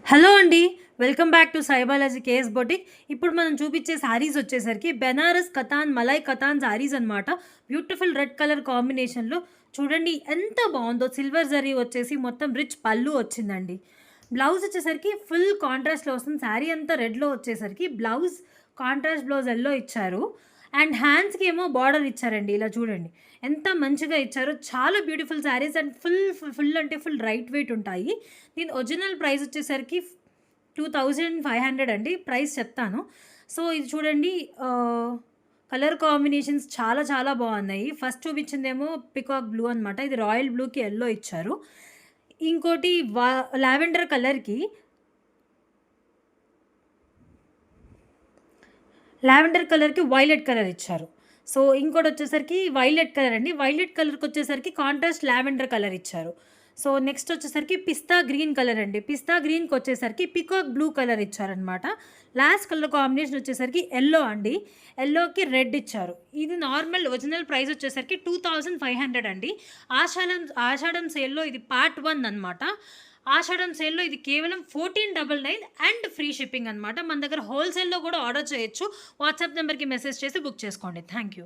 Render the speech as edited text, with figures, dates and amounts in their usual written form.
Hello అండి. Welcome back to Sai Balaji KS boutique. ఇప్పుడు మనం చూపించే శారీస్ వచ్చేసరికి బెనారస్ కతాన్, మలై కతాన్ శారీస్ అనమాట. బ్యూటిఫుల్ రెడ్ కలర్ కాంబినేషన్‌లో చూడండి ఎంత బావుందో. సిల్వర్ జరీ వచ్చేసి మొత్తం రిచ్ పల్లు వచ్చిందండి. బ్లౌజ్ వచ్చేసరికి ఫుల్ కాంట్రాస్ట్‌లో వస్తుంది. శారీ అంతా రెడ్‌లో వచ్చేసరికి బ్లౌజ్ కాంట్రాస్ట్ బ్లౌజ్ యెల్లో ఇచ్చారు. అండ్ హ్యాండ్స్‌కి ఏమో బార్డర్ ఇచ్చారండి. ఇలా చూడండి ఎంత మంచిగా ఇచ్చారో. చాలా బ్యూటిఫుల్ శారీస్ అండ్ ఫుల్ అంటే ఫుల్ లైట్ వెయిట్ ఉంటాయి. దీని ఒరిజినల్ ప్రైస్ వచ్చేసరికి 2500 అండి. ప్రైస్ చెప్తాను. సో, ఇది చూడండి కలర్ కాంబినేషన్స్ చాలా చాలా బాగున్నాయి. ఫస్ట్ చూపించిందేమో పికాక్ బ్లూ అనమాట. ఇది రాయల్ బ్లూకి యెల్లో ఇచ్చారు. ఇంకోటి లావెండర్ కలర్‌కి వైలెట్ కలర్ ఇచ్చారు. సో, ఇంకోటొచ్చేసరికి వైలెట్ కలర్ అండి. వైలెట్ కలర్‌కొచ్చేసరికి కాంట్రాస్ట్ లావెండర్ కలర్ ఇచ్చారు. సో, నెక్స్ట్ వచ్చేసరికి పిస్తా గ్రీన్ కలర్ అండి. పిస్తా గ్రీన్‌కొచ్చేసరికి పీకాక్ బ్లూ కలర్ ఇచ్చారనమాట. లాస్ట్ కలర్ కాంబినేషన్ వచ్చేసరికి యెల్లో అండి. యెల్లోకి రెడ్ ఇచ్చారు. ఇది నార్మల్ ఒరిజినల్ ప్రైస్ వచ్చేసరికి 2500 అండి. ఆషాఢం సేల్‌లో ఇది పార్ట్ 1 అనమాట. ఆషాఢం సేల్‌లో ఇది కేవలం 1499 అండ్ ఫ్రీ షిప్పింగ్ అనమాట. మన దగ్గర హోల్‌సేల్‌లో కూడా ఆర్డర్ చేయొచ్చు. వాట్సాప్ నెంబర్‌కి మెసేజ్ చేసి బుక్ చేసుకోండి. Thank you.